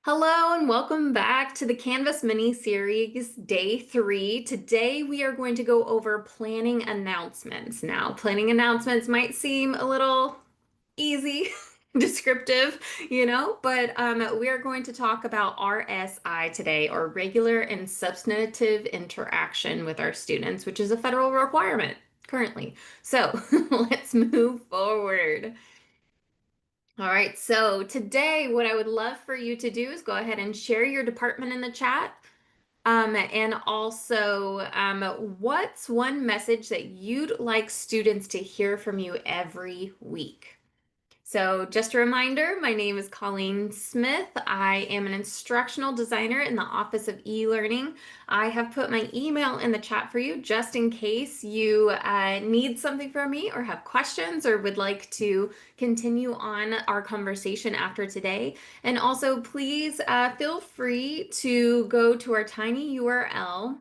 Hello and welcome back to the Canvas mini series day 3. Today we are going to go over planning announcements. Now, planning announcements might seem a little easy, descriptive, but we are going to talk about RSI today, or regular and substantive interaction with our students, which is a federal requirement currently. So let's move forward. All right, so today what I would love for you to do is go ahead and share your department in the chat. And also, what's one message that you'd like students to hear from you every week? So, just a reminder, my name is Colleen Smith. I am an instructional designer in the Office of E-Learning. I have put my email in the chat for you just in case you need something from me or have questions or would like to continue on our conversation after today. And also, please feel free to go to our tiny URL,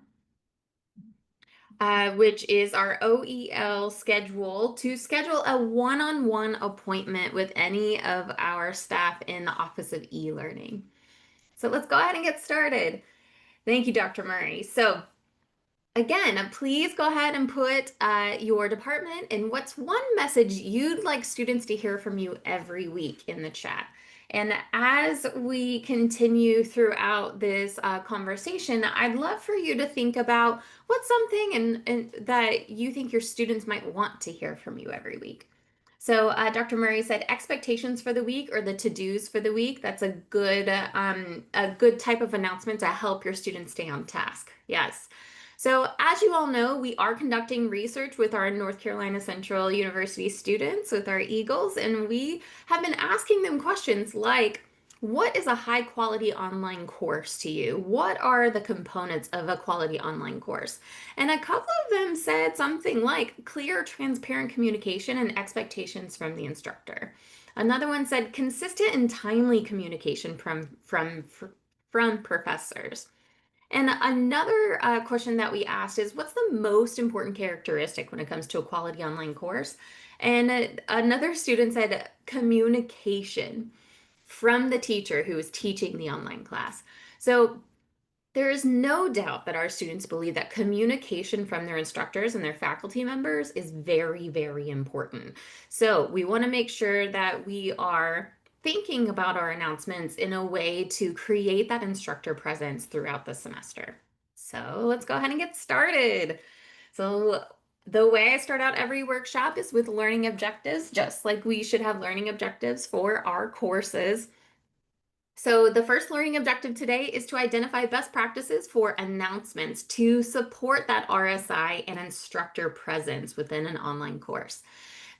which is our OEL schedule, to schedule a one-on-one appointment with any of our staff in the Office of E-Learning. So let's go ahead and get started. Thank you, Dr. Murray. So again, please go ahead and put your department and what's one message you'd like students to hear from you every week in the chat. And as we continue throughout this conversation, I'd love for you to think about what's something and that you think your students might want to hear from you every week. So Dr. Murray said expectations for the week or the to-dos for the week. That's a good type of announcement to help your students stay on task. Yes. So as you all know, we are conducting research with our North Carolina Central University students, with our Eagles, and we have been asking them questions like, what is a high quality online course to you? What are the components of a quality online course? And a couple of them said something like clear, transparent communication and expectations from the instructor. Another one said consistent and timely communication from professors. And another question that we asked is, what's the most important characteristic when it comes to a quality online course? And another student said communication from the teacher who is teaching the online class. So there is no doubt that our students believe that communication from their instructors and their faculty members is very, very important. So we want to make sure that we are thinking about our announcements in a way to create that instructor presence throughout the semester. So let's go ahead and get started. So the way I start out every workshop is with learning objectives, just like we should have learning objectives for our courses. So the first learning objective today is to identify best practices for announcements to support that RSI and instructor presence within an online course.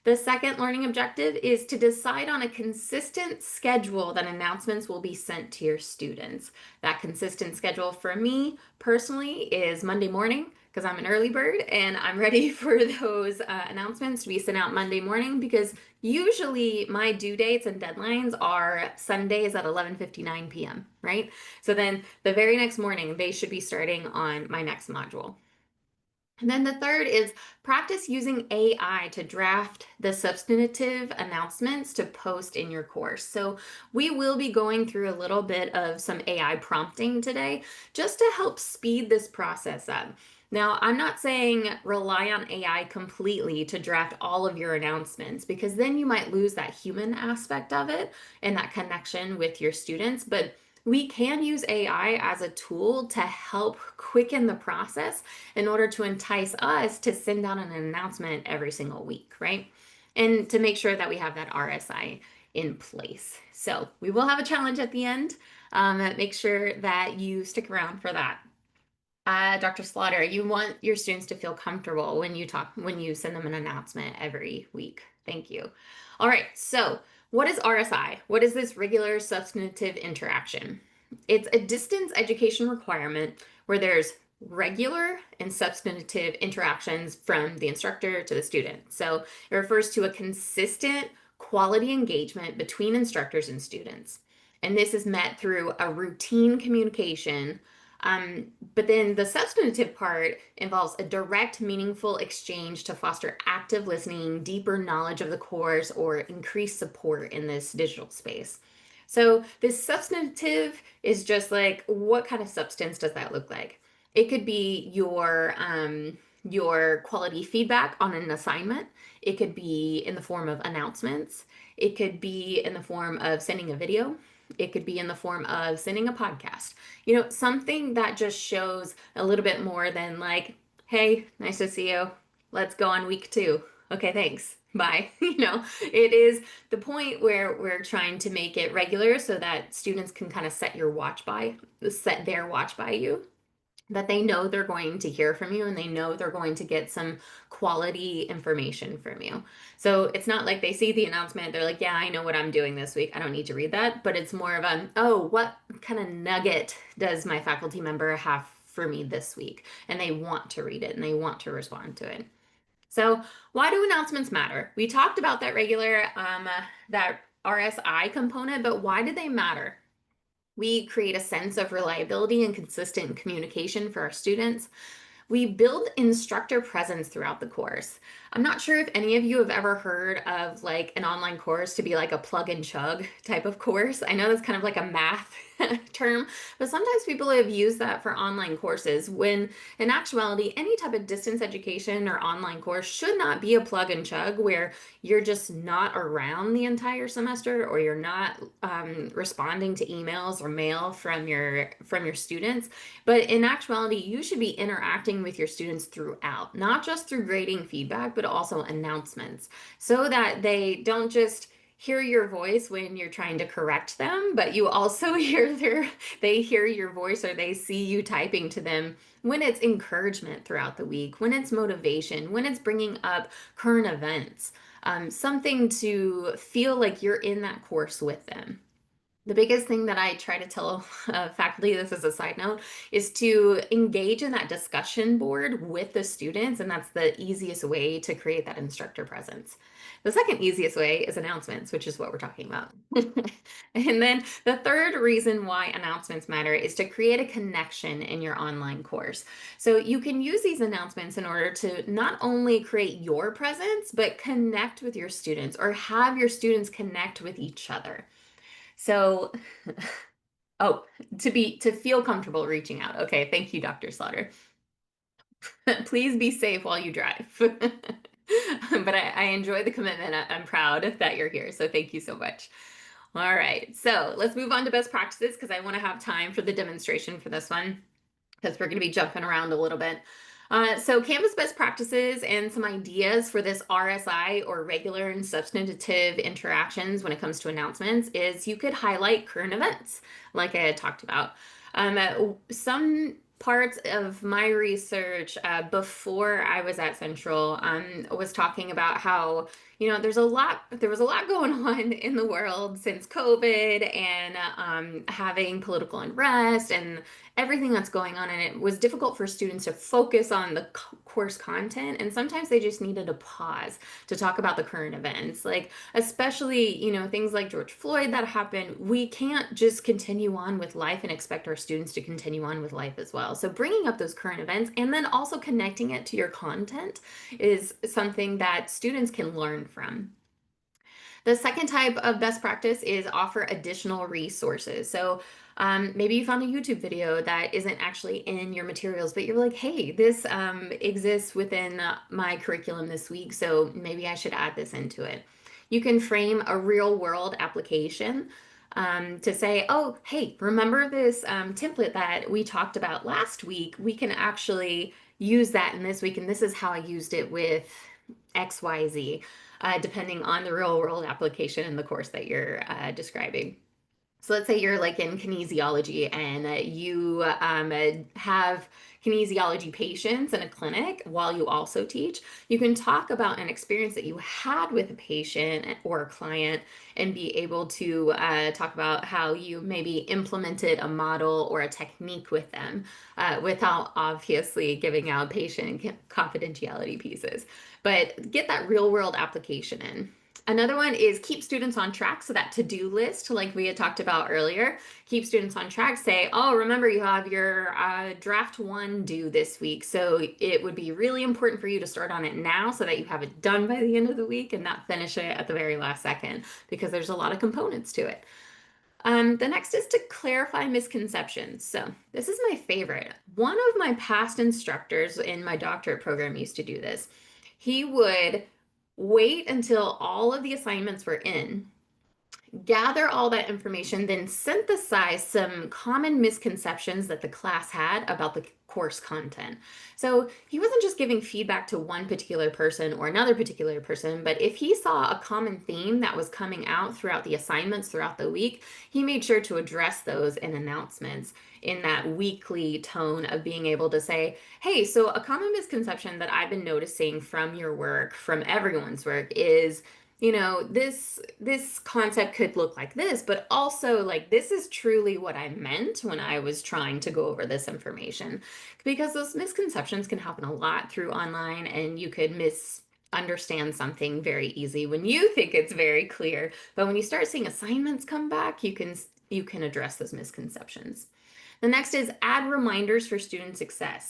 The second learning objective is to decide on a consistent schedule that announcements will be sent to your students. That consistent schedule for me personally is Monday morning, because I'm an early bird and I'm ready for those announcements to be sent out Monday morning, because usually my due dates and deadlines are Sundays at 11:59 p.m., right? So then the very next morning, they should be starting on my next module. And then the third is practice using AI to draft the substantive announcements to post in your course. So we will be going through a little bit of some AI prompting today just to help speed this process up. Now, I'm not saying rely on AI completely to draft all of your announcements, because then you might lose that human aspect of it and that connection with your students. But we can use AI as a tool to help quicken the process in order to entice us to send out an announcement every single week, right? And to make sure that we have that RSI in place. So we will have a challenge at the end. Make sure that you stick around for that. Dr. Slaughter, you want your students to feel comfortable when you send them an announcement every week. Thank you. All right, so what is RSI? What is this regular substantive interaction? It's a distance education requirement where there's regular and substantive interactions from the instructor to the student. So it refers to a consistent quality engagement between instructors and students. And this is met through a routine communication. But then the substantive part involves a direct, meaningful exchange to foster active listening, deeper knowledge of the course, or increased support in this digital space. So this substantive is just like, what kind of substance does that look like? It could be your quality feedback on an assignment. It could be in the form of announcements. It could be in the form of sending a video. It could be in the form of sending a podcast. Something that just shows a little bit more than like, hey, nice to see you. Let's go on week 2. Okay, thanks. Bye. It is the point where we're trying to make it regular so that students can kind of set their watch by you, that they know they're going to hear from you and they know they're going to get some quality information from you. So it's not like they see the announcement, they're like, yeah, I know what I'm doing this week. I don't need to read that. But it's more of a, oh, what kind of nugget does my faculty member have for me this week? And they want to read it and they want to respond to it. So why do announcements matter? We talked about that RSI component, but why do they matter? We create a sense of reliability and consistent communication for our students. We build instructor presence throughout the course. I'm not sure if any of you have ever heard of like an online course to be like a plug and chug type of course. I know that's kind of like a math term, but sometimes people have used that for online courses when in actuality, any type of distance education or online course should not be a plug and chug where you're just not around the entire semester or you're not responding to emails or mail from your students. But in actuality, you should be interacting with your students throughout, not just through grading feedback, but also announcements, so that they don't just hear your voice when you're trying to correct them, but you also they hear your voice or they see you typing to them when it's encouragement throughout the week, when it's motivation, when it's bringing up current events, something to feel like you're in that course with them. The biggest thing that I try to tell faculty, this is a side note, is to engage in that discussion board with the students, and that's the easiest way to create that instructor presence. The second easiest way is announcements, which is what we're talking about. And then the third reason why announcements matter is to create a connection in your online course. So you can use these announcements in order to not only create your presence, but connect with your students or have your students connect with each other. So, oh, to feel comfortable reaching out. Okay, thank you, Dr. Slaughter. Please be safe while you drive. But I enjoy the commitment. I'm proud that you're here. So thank you so much. All right, so let's move on to best practices because I want to have time for the demonstration for this one because we're going to be jumping around a little bit. So Canvas best practices and some ideas for this RSI or regular and substantive interactions when it comes to announcements is you could highlight current events like I had talked about. Some parts of my research before I was at Central was talking about how there was a lot going on in the world since COVID and having political unrest and everything that's going on, and it was difficult for students to focus on the course content, and sometimes they just needed a pause to talk about the current events, like especially things like George Floyd that happened. We can't just continue on with life and expect our students to continue on with life as well. So bringing up those current events and then also connecting it to your content is something that students can learn from. The second type of best practice is offer additional resources. So maybe you found a YouTube video that isn't actually in your materials, but you're like, hey, this exists within my curriculum this week, so maybe I should add this into it. You can frame a real world application to say, oh, hey, remember this template that we talked about last week? We can actually use that in this week, and this is how I used it with XYZ, depending on the real world application in the course that you're describing. So let's say you're like in kinesiology and you have kinesiology patients in a clinic while you also teach. You can talk about an experience that you had with a patient or a client and be able to talk about how you maybe implemented a model or a technique with them without obviously giving out patient confidentiality pieces. But get that real world application in. Another one is keep students on track. So that to-do list, like we had talked about earlier, keep students on track. Say, oh, remember you have your draft 1 due this week. So it would be really important for you to start on it now so that you have it done by the end of the week and not finish it at the very last second because there's a lot of components to it. The next is to clarify misconceptions. So, this is my favorite. One of my past instructors in my doctorate program used to do this. He would wait until all of the assignments were in, gather all that information, then synthesize some common misconceptions that the class had about the course content. So he wasn't just giving feedback to one particular person or another particular person, but if he saw a common theme that was coming out throughout the assignments throughout the week, he made sure to address those in announcements in that weekly tone of being able to say, hey, so a common misconception that I've been noticing from your work, from everyone's work, is this concept could look like this, but also like this is truly what I meant when I was trying to go over this information. Because those misconceptions can happen a lot through online, and you could misunderstand something very easy when you think it's very clear. But when you start seeing assignments come back, you can address those misconceptions. The next is add reminders for student success.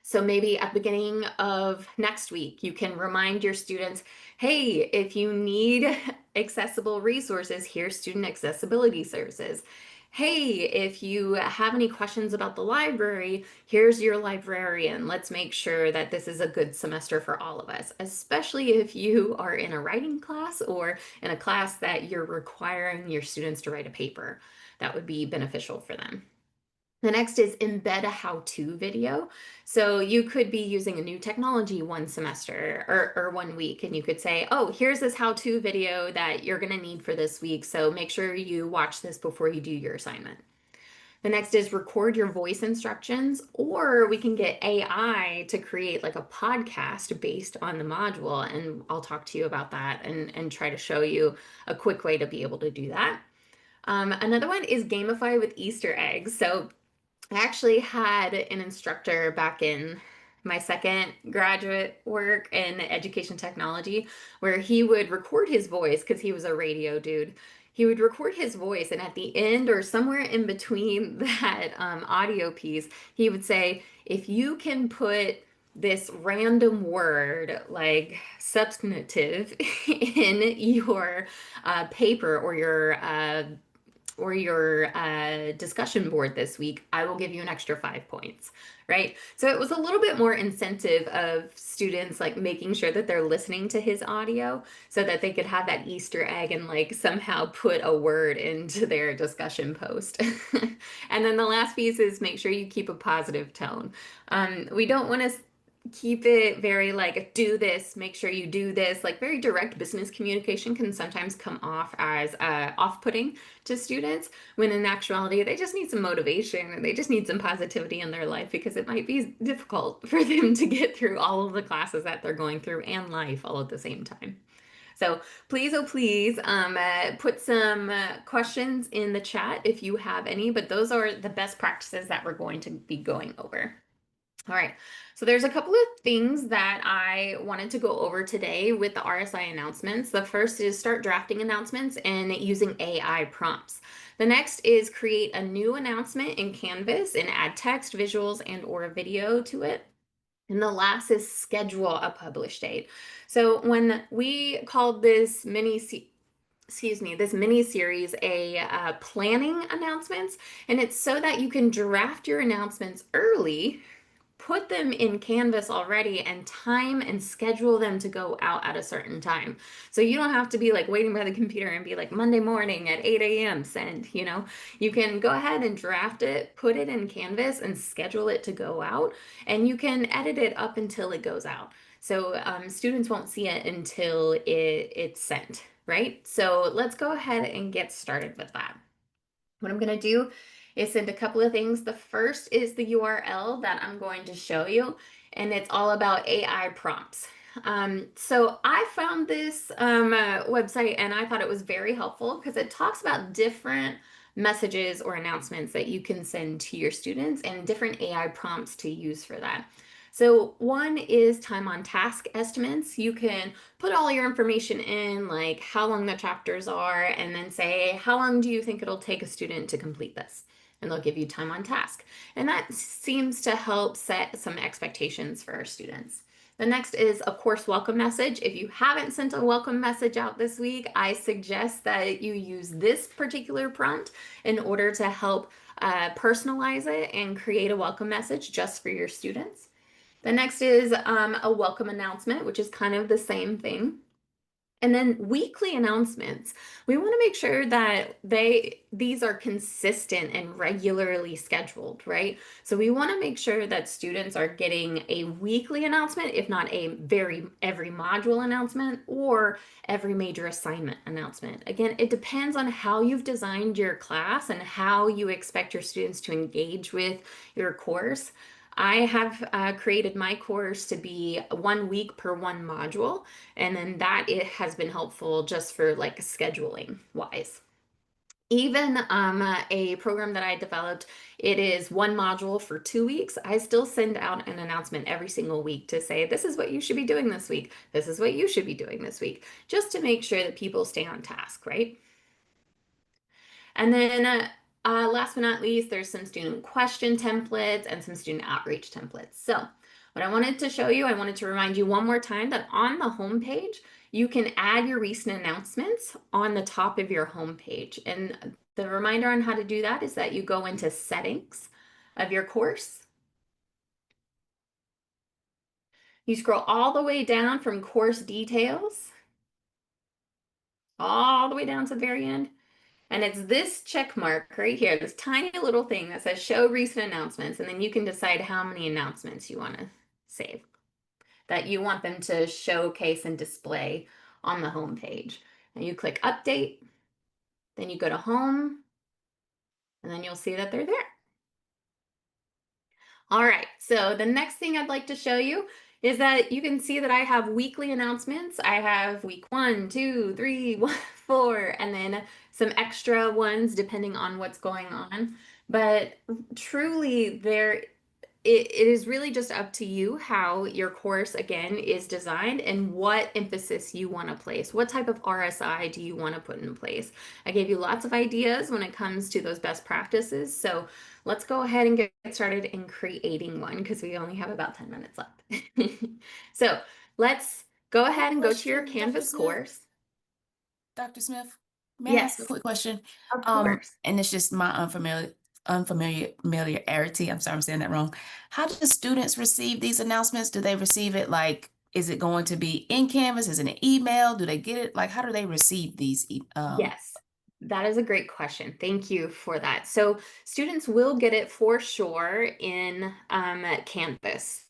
So maybe at the beginning of next week, you can remind your students, hey, if you need accessible resources, here's student accessibility services. Hey, if you have any questions about the library, here's your librarian. Let's make sure that this is a good semester for all of us, especially if you are in a writing class or in a class that you're requiring your students to write a paper. That would be beneficial for them. The next is embed a how-to video. So you could be using a new technology one semester or 1 week, and you could say, oh, here's this how-to video that you're going to need for this week. So make sure you watch this before you do your assignment. The next is record your voice instructions, or we can get AI to create like a podcast based on the module. And I'll talk to you about that and try to show you a quick way to be able to do that. Another one is gamify with Easter eggs. So I actually had an instructor back in my second graduate work in education technology where he would record his voice because he was a radio dude. He would record his voice, and at the end or somewhere in between that audio piece, he would say, if you can put this random word like substantive in your paper or your discussion board this week, I will give you an extra 5 points, right? So it was a little bit more incentive of students like making sure that they're listening to his audio so that they could have that Easter egg and like somehow put a word into their discussion post. And then the last piece is make sure you keep a positive tone. We don't want to keep it very like do this, make sure you do this. Like very direct business communication can sometimes come off as off-putting to students, when in actuality they just need some motivation and they just need some positivity in their life, because it might be difficult for them to get through all of the classes that they're going through and life all at the same time. So please, oh please, put some questions in the chat if you have any, but those are the best practices that we're going to be going over. All right, so there's a couple of things that I wanted to go over today with the RSI announcements. The first is start drafting announcements and using AI prompts. The next is create a new announcement in Canvas and add text, visuals, and or a video to it. And the last is schedule a publish date. So when we called this this mini series a planning announcements, and it's so that you can draft your announcements early, put them in Canvas already, and time and schedule them to go out at a certain time. So you don't have to be like waiting by the computer and be like Monday morning at 8 a.m. send, you can go ahead and draft it, put it in Canvas and schedule it to go out, and you can edit it up until it goes out. So students won't see it until it's sent, right? So let's go ahead and get started with that. What I'm going to do is send a couple of things. The first is the URL that I'm going to show you, and it's all about AI prompts. So I found this website and I thought it was very helpful because it talks about different messages or announcements that you can send to your students and different AI prompts to use for that. So one is time on task estimates. You can put all your information in, like how long the chapters are, and then say, how long do you think it'll take a student to complete this? And they'll give you time on task. And that seems to help set some expectations for our students. The next is a course welcome message. If you haven't sent a welcome message out this week, I suggest that you use this particular prompt in order to help personalize it and create a welcome message just for your students. The next is a welcome announcement, which is kind of the same thing. And then weekly announcements. We want to make sure that these are consistent and regularly scheduled, right? So we want to make sure that students are getting a weekly announcement, if not a every module announcement or every major assignment announcement. Again, it depends on how you've designed your class and how you expect your students to engage with your course. I have created my course to be 1 week per one module, and then that it has been helpful just for like scheduling wise. Even a program that I developed, it is one module for 2 weeks. I still send out an announcement every single week to say, this is what you should be doing this week. This is what you should be doing this week, just to make sure that people stay on task, right? And then last but not least, there's some student question templates and some student outreach templates. So what I wanted to show you, I wanted to remind you one more time that on the home page, you can add your recent announcements on the top of your home page. And the reminder on how to do that is that you go into settings of your course. You scroll all the way down from course details, all the way down to the very end. And it's this check mark right here, this tiny little thing that says show recent announcements. And then you can decide how many announcements you want to save, that you want them to showcase and display on the home page. And you click update, then you go to home, and then you'll see that they're there. All right, so the next thing I'd like to show you is that you can see that I have weekly announcements. I have week 1, 2, 3, 4, and then some extra ones depending on what's going on. But truly, it is really just up to you how your course again is designed and what emphasis you want to place. What type of RSI do you want to put in place? I gave you lots of ideas when it comes to those best practices. So let's go ahead and get started in creating one because we only have about 10 minutes left. So let's go ahead and go to your Question, Dr. Canvas Smith. course. Dr. Smith, may I ask a Yes, quick question? of course. And it's just my unfamiliarity. I'm sorry, I'm saying that wrong. How do students receive these announcements? Do they receive it like, is it going to be in Canvas? Is it an email? Do they get it? Like, how do they receive these? Yes, that is a great question. Thank you for that. So students will get it for sure in Canvas,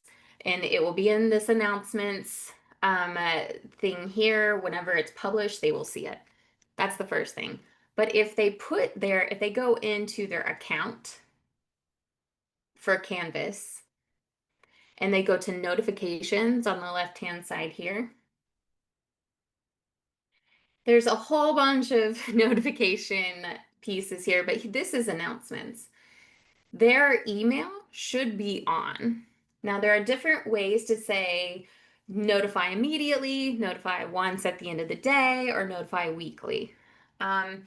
and it will be in this announcements thing here. Whenever it's published, they will see it. That's the first thing. But if they go into their account for Canvas and they go to notifications on the left-hand side here, there's a whole bunch of notification pieces here, but this is announcements. Their email should be on. Now, there are different ways to say notify immediately, notify once at the end of the day, or notify weekly. Um,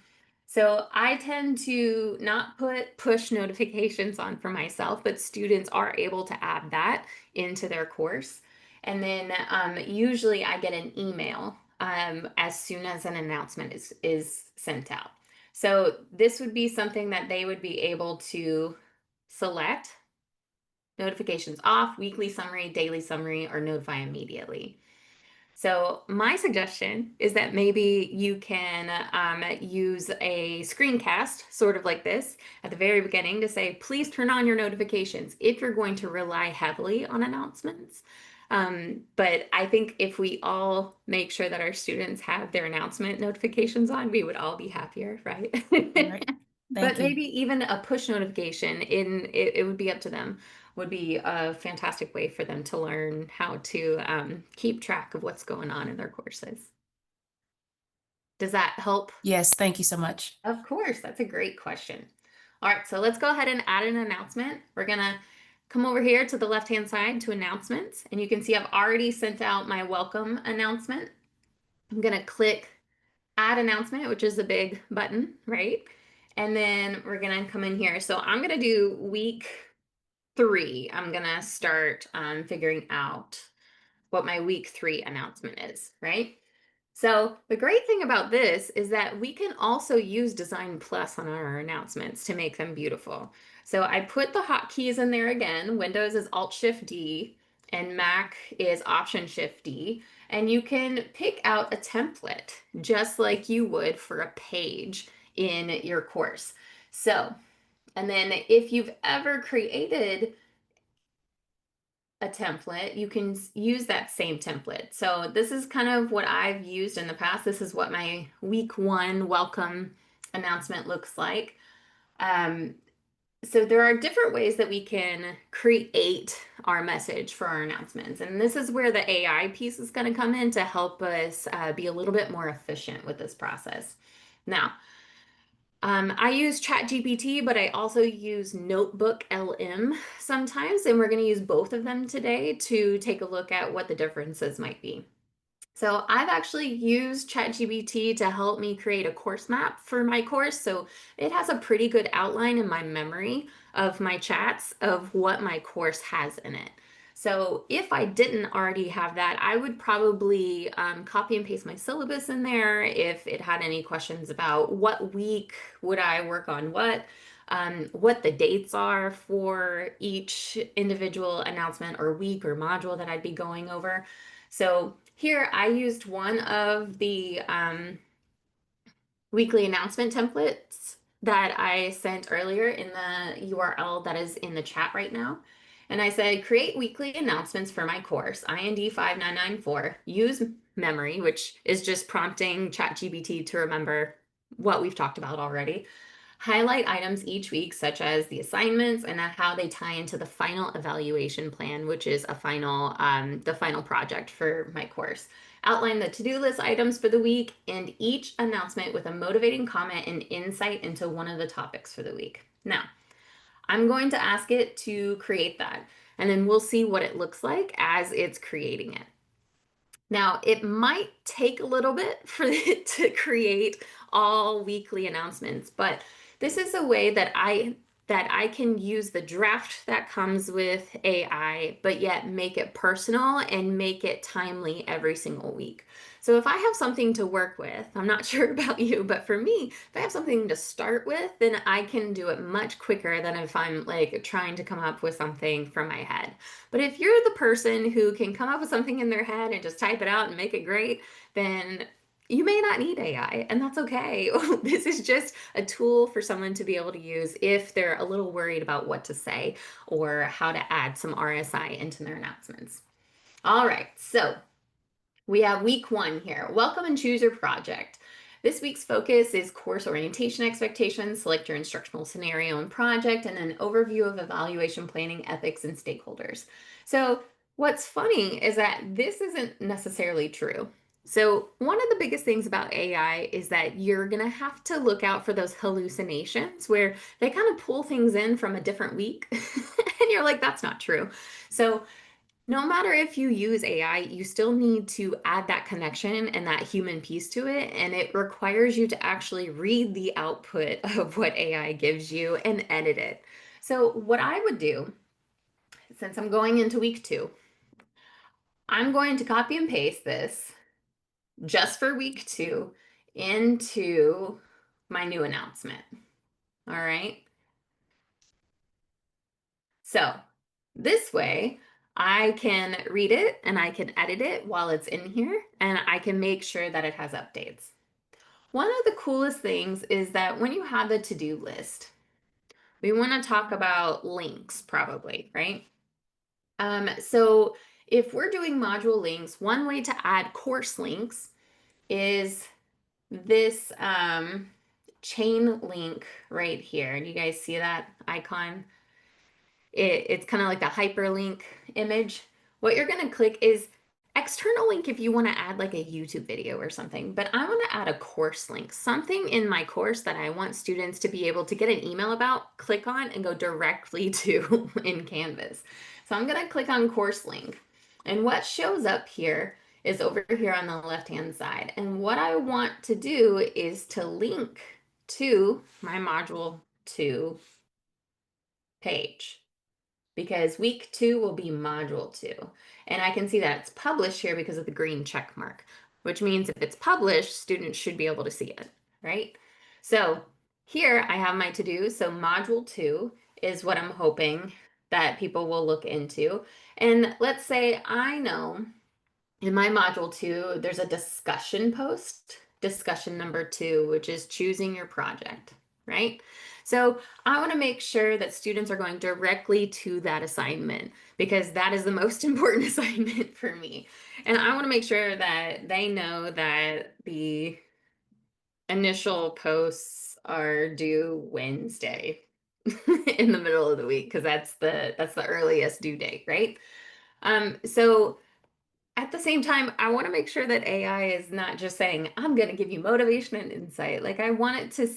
so I tend to not put push notifications on for myself, but students are able to add that into their course. And then usually I get an email as soon as an announcement is sent out. So this would be something that they would be able to select notifications off, weekly summary, daily summary, or notify immediately. So my suggestion is that maybe you can use a screencast, sort of like this, at the very beginning to say, please turn on your notifications if you're going to rely heavily on announcements. But I think if we all make sure that our students have their announcement notifications on, we would all be happier, right? All right. But Thank you. maybe even a push notification it would be up to them, would be a fantastic way for them to learn how to keep track of what's going on in their courses. Does that help? Yes, thank you so much. Of course, that's a great question. All right, so let's go ahead and add an announcement. We're gonna come over here to the left-hand side to announcements, and you can see I've already sent out my welcome announcement. I'm gonna click add announcement, which is a big button, right? And then we're gonna come in here. So I'm gonna do week 3. I'm gonna start figuring out what my week 3 announcement is, right? So the great thing about this is that we can also use Design Plus on our announcements to make them beautiful. So I put the hotkeys in there again. Windows is Alt Shift D and Mac is Option Shift D. And you can pick out a template just like you would for a page in your course. So, and then if you've ever created a template, you can use that same template. So this is kind of what I've used in the past. This is what my week 1 welcome announcement looks like. Um, so there are different ways that we can create our message for our announcements. And this is where the AI piece is going to come in to help us be a little bit more efficient with this process. Now, I use ChatGPT, but I also use Notebook LM sometimes, and we're going to use both of them today to take a look at what the differences might be. So I've actually used ChatGPT to help me create a course map for my course. So it has a pretty good outline in my memory of my chats of what my course has in it. So if I didn't already have that, I would probably copy and paste my syllabus in there if it had any questions about what week would I work on what the dates are for each individual announcement or week or module that I'd be going over. So here I used one of the weekly announcement templates that I sent earlier in the URL that is in the chat right now. And I said, create weekly announcements for my course, IND 5994. Use memory, which is just prompting ChatGPT to remember what we've talked about already. Highlight items each week, such as the assignments and how they tie into the final evaluation plan, which is the final project for my course. Outline the to-do list items for the week and each announcement with a motivating comment and insight into one of the topics for the week. Now, I'm going to ask it to create that, and then we'll see what it looks like as it's creating it. Now, it might take a little bit for it to create all weekly announcements, but this is a way that I can use the draft that comes with AI, but yet make it personal and make it timely every single week. So if I have something to work with, I'm not sure about you, but for me, if I have something to start with, then I can do it much quicker than if I'm like trying to come up with something from my head. But if you're the person who can come up with something in their head and just type it out and make it great, then you may not need AI, and that's okay. This is just a tool for someone to be able to use if they're a little worried about what to say or how to add some RSI into their announcements. All right, so we have week 1 here. Welcome and choose your project. This week's focus is course orientation expectations, select your instructional scenario and project, and an overview of evaluation planning, ethics, and stakeholders. So what's funny is that this isn't necessarily true. So one of the biggest things about AI is that you're going to have to look out for those hallucinations where they kind of pull things in from a different week and you're like, that's not true. So no matter if you use AI, you still need to add that connection and that human piece to it. And it requires you to actually read the output of what AI gives you and edit it. So, what I would do, since I'm going into week 2, I'm going to copy and paste this just for week 2 into my new announcement. All right. So, this way, I can read it and I can edit it while it's in here, and I can make sure that it has updates. One of the coolest things is that when you have the to-do list, we want to talk about links probably, right? So if we're doing module links, one way to add course links is this chain link right here. Do you guys see that icon? It's kind of like the hyperlink image. What you're going to click is external link if you want to add like a YouTube video or something, but I want to add a course link, something in my course that I want students to be able to get an email about, click on, and go directly to in Canvas. So I'm going to click on course link. And what shows up here is over here on the left-hand side. And what I want to do is to link to my module 2 page, because week 2 will be module 2. And I can see that it's published here because of the green check mark, which means if it's published, students should be able to see it, right? So here I have my to-do. So module 2 is what I'm hoping that people will look into. And let's say I know in my module 2, there's a discussion post, discussion number 2, which is choosing your project, right? So I want to make sure that students are going directly to that assignment because that is the most important assignment for me. And I want to make sure that they know that the initial posts are due Wednesday in the middle of the week because that's the earliest due date, right? So at the same time, I want to make sure that AI is not just saying, I'm going to give you motivation and insight. Like, I want it to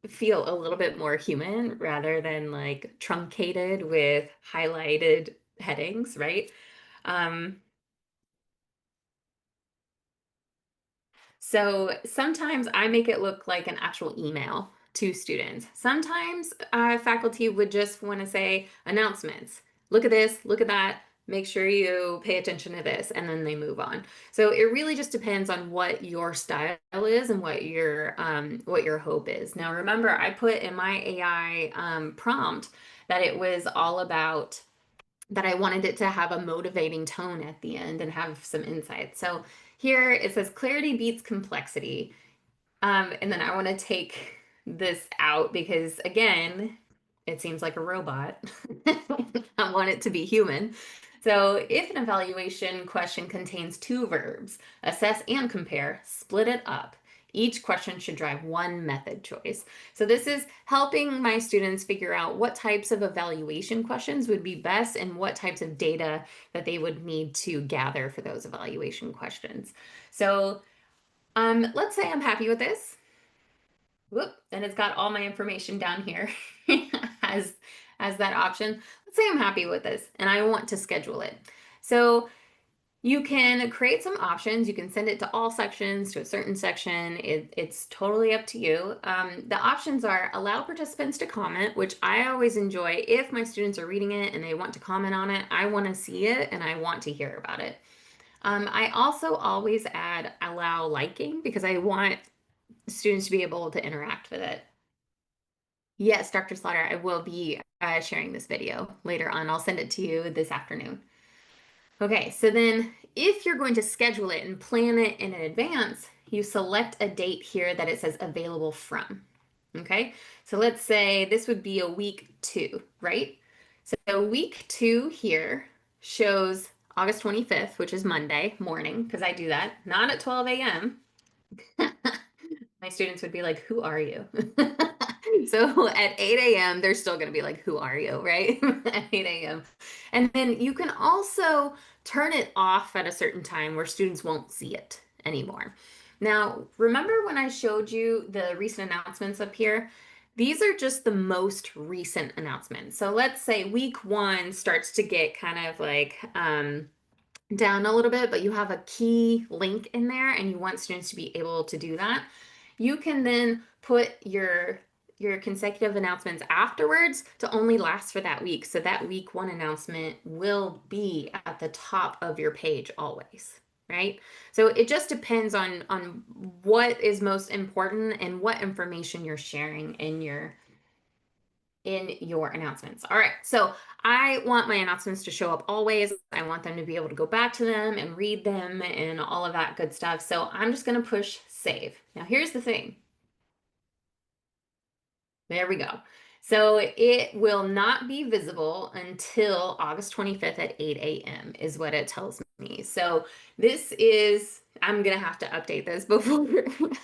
feel a little bit more human rather than like truncated with highlighted headings, right? Um, So sometimes I make it look like an actual email to students. Sometimes faculty would just want to say announcements. Look at this, look at that. Make sure you pay attention to this, and then they move on. So it really just depends on what your style is and what your hope is. Now, remember, I put in my AI prompt that it was all about that I wanted it to have a motivating tone at the end and have some insight. So here it says clarity beats complexity. And then I want to take this out because, again, it seems like a robot. I want it to be human. So, if an evaluation question contains two verbs, assess and compare, split it up. Each question should drive one method choice. So, this is helping my students figure out what types of evaluation questions would be best and what types of data that they would need to gather for those evaluation questions. So, let's say I'm happy with this. Whoop, and it's got all my information down here as that option. Let's say I'm happy with this and I want to schedule it. So you can create some options. You can send it to all sections, to a certain section. It's totally up to you. The options are allow participants to comment, which I always enjoy. If my students are reading it and they want to comment on it, I want to see it and I want to hear about it. I also always add allow liking because I want students to be able to interact with it. Yes, Dr. Slaughter, I will be sharing this video later on. I'll send it to you this afternoon. Okay, so then if you're going to schedule it and plan it in advance, you select a date here that it says available from. Okay, so let's say this would be a week 2, right? So week 2 here shows August 25th, which is Monday morning, because I do that, not at 12 a.m. My students would be like, who are you? So at 8 a.m., they're still going to be like, who are you? Right? At 8 a.m. And then you can also turn it off at a certain time where students won't see it anymore. Now, remember when I showed you the recent announcements up here? These are just the most recent announcements. So let's say week 1 starts to get kind of like, down a little bit, but you have a key link in there and you want students to be able to do that, you can then put your consecutive announcements afterwards to only last for that week. So that week 1 announcement will be at the top of your page always, right? So it just depends on what is most important and what information you're sharing in your announcements. All right, so I want my announcements to show up always. I want them to be able to go back to them and read them and all of that good stuff. So I'm just going to push save. Now, here's the thing. There we go. So it will not be visible until August 25th at 8 a.m. is what it tells me. So this is, I'm going to have to update this before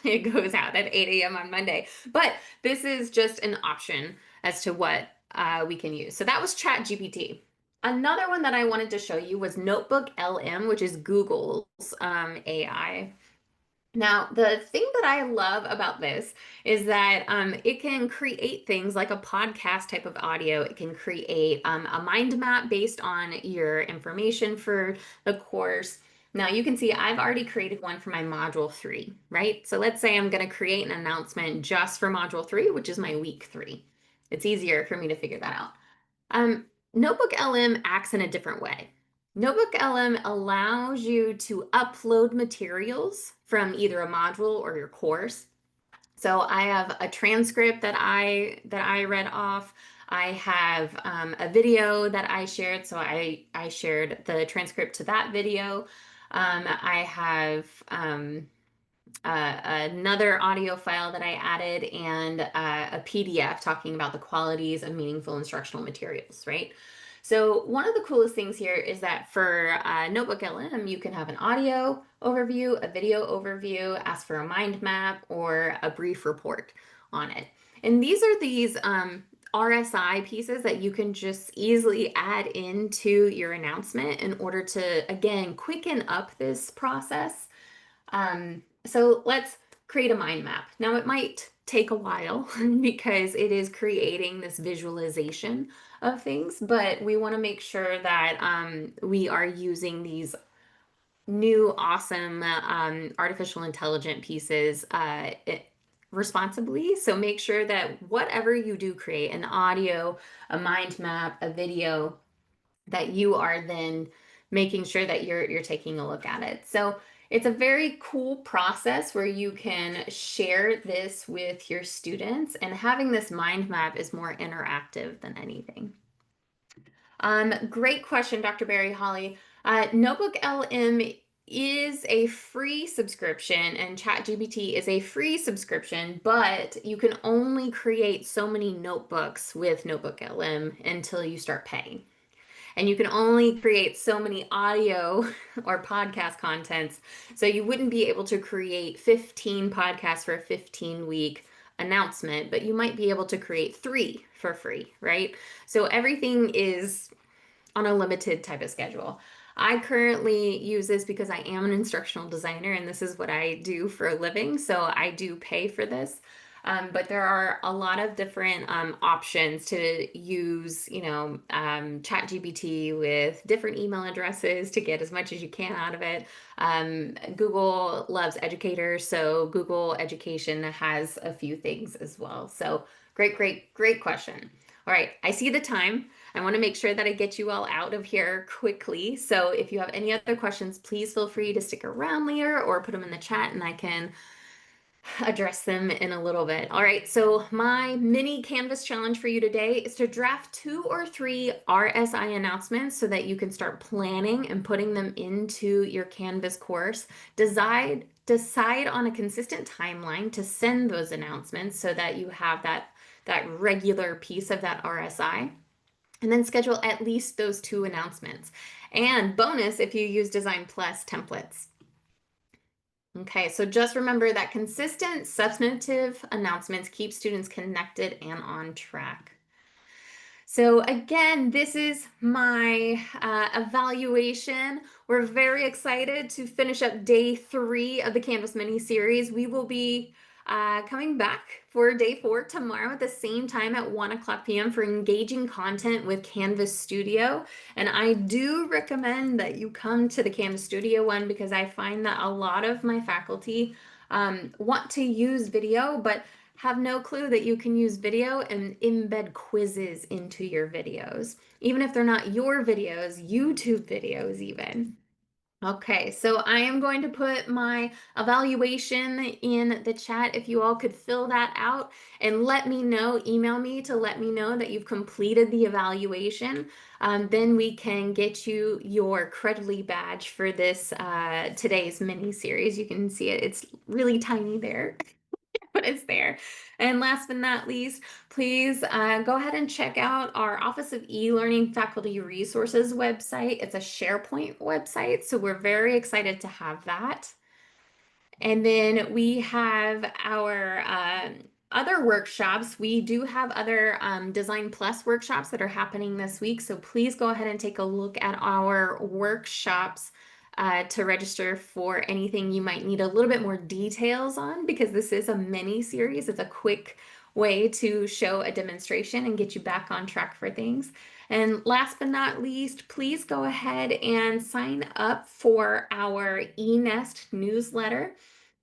it goes out at 8 a.m. on Monday. But this is just an option as to what we can use. So that was ChatGPT. Another one that I wanted to show you was Notebook LM, which is Google's AI. Now, the thing that I love about this is that it can create things like a podcast type of audio. It can create a mind map based on your information for the course. Now, you can see I've already created one for my module 3, right? So let's say I'm going to create an announcement just for module 3, which is my week 3. It's easier for me to figure that out. Notebook LM acts in a different way. Notebook LM allows you to upload materials from either a module or your course. So I have a transcript that I read off. I have a video that I shared, so I shared the transcript to that video. I have another audio file that I added and a PDF talking about the qualities of meaningful instructional materials, right? So one of the coolest things here is that for Notebook LM, you can have an audio overview, a video overview, ask for a mind map, or a brief report on it. And these RSI pieces that you can just easily add into your announcement in order to, again, quicken up this process. So let's create a mind map. Now, it might take a while because it is creating this visualization of things, but we want to make sure that we are using these new, awesome artificial intelligent pieces responsibly. So make sure that whatever you do create, an audio, a mind map, a video, that you are then making sure that you're taking a look at it. So it's a very cool process where you can share this with your students, and having this mind map is more interactive than anything. Great question, Dr. Barry Holly. Notebook LM is a free subscription and ChatGPT is a free subscription, but you can only create so many notebooks with Notebook LM until you start paying. And you can only create so many audio or podcast contents. So you wouldn't be able to create 15 podcasts for a 15-week announcement, but you might be able to create 3 for free, right? So everything is on a limited type of schedule. I currently use this because I am an instructional designer and this is what I do for a living. So I do pay for this. But there are a lot of different options to use, ChatGPT with different email addresses to get as much as you can out of it. Google loves educators, so Google Education has a few things as well. So great, great, great question. All right, I see the time. I want to make sure that I get you all out of here quickly. So if you have any other questions, please feel free to stick around later or put them in the chat and I can address them in a little bit. All right, so my mini Canvas challenge for you today is to draft 2 or 3 RSI announcements so that you can start planning and putting them into your Canvas course. Decide on a consistent timeline to send those announcements so that you have that regular piece of that RSI. And then schedule at least those 2 announcements. And bonus if you use Design Plus templates. Okay, so just remember that consistent substantive announcements keep students connected and on track. So again, this is my evaluation. We're very excited to finish up day 3 of the Canvas mini series. We will be coming back for day 4 tomorrow at the same time at 1 p.m. for engaging content with Canvas Studio. And I do recommend that you come to the Canvas Studio one because I find that a lot of my faculty want to use video, but have no clue that you can use video and embed quizzes into your videos, even if they're not your videos, YouTube videos even. Okay, so I am going to put my evaluation in the chat. If you all could fill that out and let me know, email me to let me know that you've completed the evaluation. Then we can get you your Credly badge for this today's mini series. You can see it, it's really tiny there. But it's there. And last but not least, please go ahead and check out our Office of E-Learning Faculty Resources website. It's a SharePoint website, so we're very excited to have that. And then we have our other workshops. We do have other Design Plus workshops that are happening this week. So please go ahead and take a look at our workshops to register for anything you might need a little bit more details on, because this is a mini series. It's a quick way to show a demonstration and get you back on track for things. And last but not least, please go ahead and sign up for our eNest newsletter.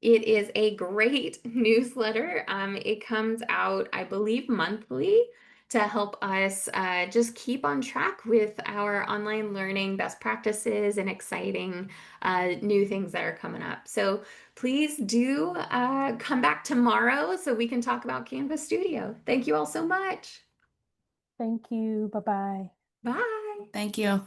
It is a great newsletter. It comes out, I believe, monthly. to help us just keep on track with our online learning best practices and exciting new things that are coming up. So please do come back tomorrow so we can talk about Canvas Studio. Thank you all so much. Thank you. Bye bye. Bye. Thank you.